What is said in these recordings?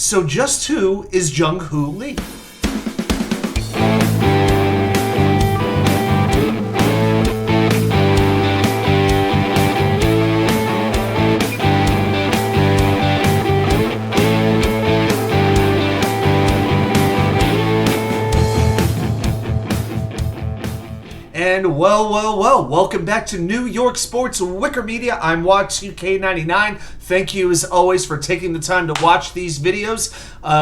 So just who is Jung Hoo Lee? And well, welcome back to New York Sports WickerMedia. I'm Y2K99. Thank you as always for taking the time to watch these videos.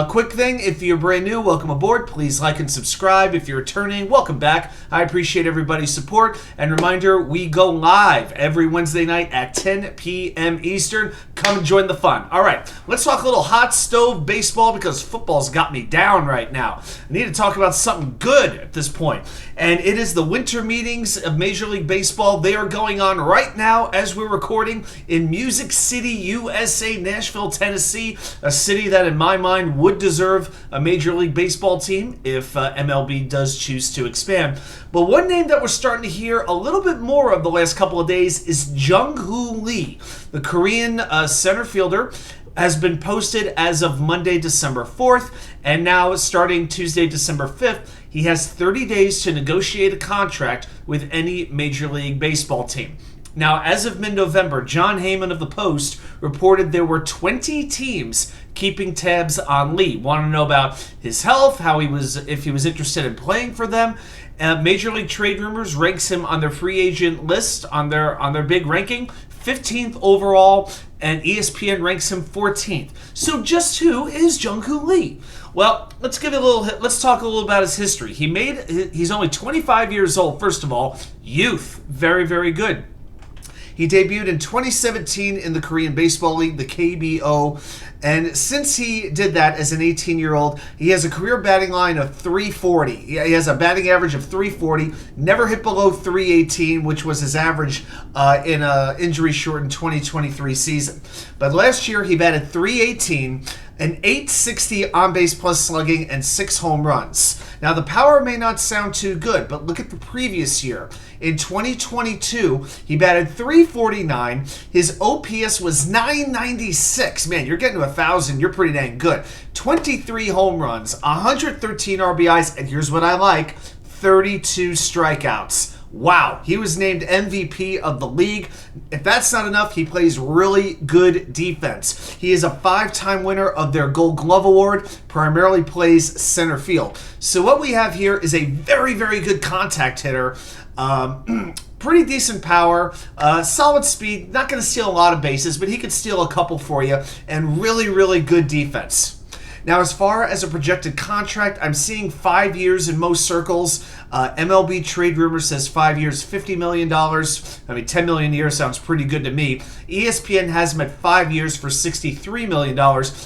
Quick thing, if you're brand new, welcome aboard. Please like and subscribe. If you're returning, welcome back. I appreciate everybody's support. And reminder, we go live every Wednesday night at 10 p.m. Eastern. Come and join the fun. All right, let's talk a little hot stove baseball because football's got me down right now. I need to talk about something good at this point. And it is the winter meetings of Major League Baseball. They are going on right now as we're recording in Music City, USA, Nashville, Tennessee, a city that in my mind would deserve a Major League Baseball team if MLB does choose to expand. But one name that we're starting to hear a little bit more of the last couple of days is Jung Hoo Lee, the Korean center fielder. Has been posted as of Monday, December 4th, and now starting Tuesday, December 5th, he has 30 days to negotiate a contract with any Major League Baseball team. Now, as of mid-November, John Heyman of the Post reported there were 20 teams keeping tabs on Lee. Want to know about his health, if he was interested in playing for them. Major League Trade Rumors ranks him on their free agent list, on their big ranking, 15th overall, and ESPN ranks him 14th. So just who is Jung Hoo Lee? Well, let's talk a little about his history. He's only 25 years old. First of all, youth, very, very good. He debuted in 2017 in the Korean Baseball League, the KBO, and since he did that as an 18-year-old, he has a career batting line of 340. He has a batting average of 340, never hit below 318, which was his average in an injury-shortened 2023 season. But last year, he batted 318, an 860 on-base plus slugging, and 6 home runs. Now, the power may not sound too good, but look at the previous year. In 2022, he batted 349. His OPS was 996. Man, you're getting to 1,000. You're pretty dang good. 23 home runs, 113 RBIs, and here's what I like, 32 strikeouts. Wow, he was named MVP of the league. If that's not enough, he plays really good defense. He is a 5-time winner of their Gold Glove Award, primarily plays center field. So what we have here is a very, very good contact hitter. Pretty decent power, solid speed, not going to steal a lot of bases, but he could steal a couple for you, and really, really good defense. Now, as far as a projected contract, I'm seeing 5 years in most circles. MLB Trade Rumors says 5 years, $50 million. I mean, $10 million a year sounds pretty good to me. ESPN has him at 5 years for $63 million,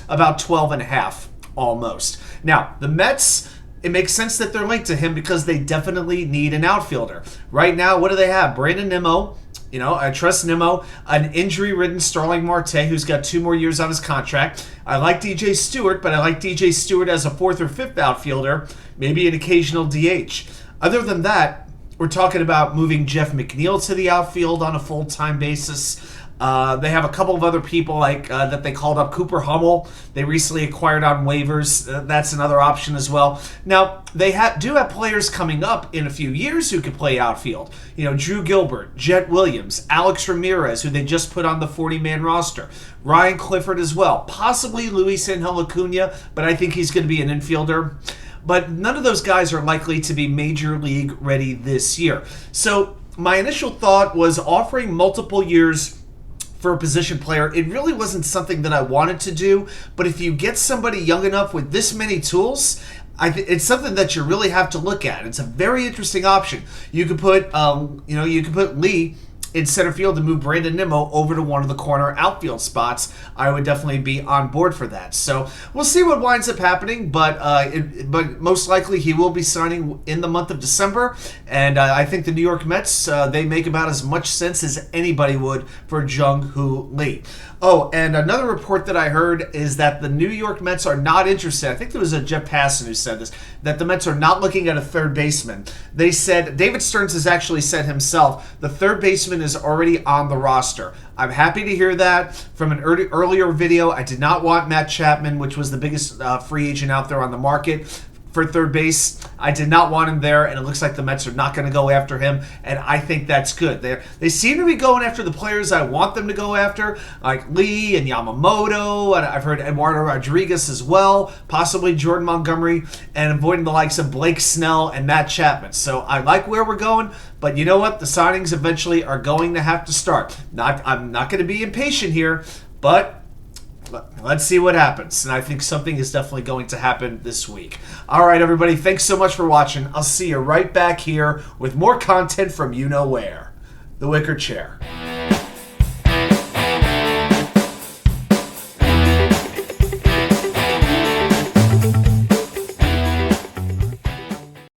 about 12 and a half, almost. Now, the Mets, it makes sense that they're linked to him because they definitely need an outfielder. Right now, what do they have? Brandonnimmo. You know, I trust Nimmo. An injury-ridden starlingmarte who's got 2 more years on his contract. I like djstewart, but I like djstewart as a 4th or 5th outfielder, maybe an occasional DH. Other than that, we're talking about moving jeffmcneil to the outfield on a full-time basis. They have a couple of other people like that they called up. Cooper Hummel, they recently acquired on waivers. That's another option as well. Now, they do have players coming up in a few years who could play outfield. You know, Drew Gilbert, Jet Williams, Alex Ramirez, who they just put on the 40-man roster. Ryan Clifford as well. Possibly Luis Angel Acuna, but I think he's going to be an infielder. But none of those guys are likely to be Major League ready this year. So my initial thought was offering multiple years for a position player. It really wasn't something that I wanted to do, but if you get somebody young enough with this many tools, it's something that you really have to look at. It's a very interesting option. You could put, you could put Lee in center field to move Brandonnimmo over to one of the corner outfield spots. I would definitely be on board for that. So we'll see what winds up happening, but most likely he will be signing in the month of December, and I think the New York Mets, they make about as much sense as anybody would for Jung Hoo Lee. Oh, and another report that I heard is that the New York Mets are not interested. I think there was a Jeff Passan who said this, that the Mets are not looking at a third baseman. They said, David Stearns has actually said himself, the third baseman is already on the roster. I'm happy to hear that. From an earlier video, I did not want Matt Chapman, which was the biggest free agent out there on the market for third base. I did not want him there, and it looks like the Mets are not going to go after him, and I think that's good. They seem to be going after the players I want them to go after, like Lee and Yamamoto, and I've heard Eduardo Rodriguez as well, possibly Jordan Montgomery, and avoiding the likes of Blake Snell and Matt Chapman. So I like where we're going, but you know what? The signings eventually are going to have to start. I'm not going to be impatient here, but let's see what happens. And I think something is definitely going to happen this week. All right, everybody. Thanks so much for watching. I'll see you right back here with more content from you know where. The Wicker Chair.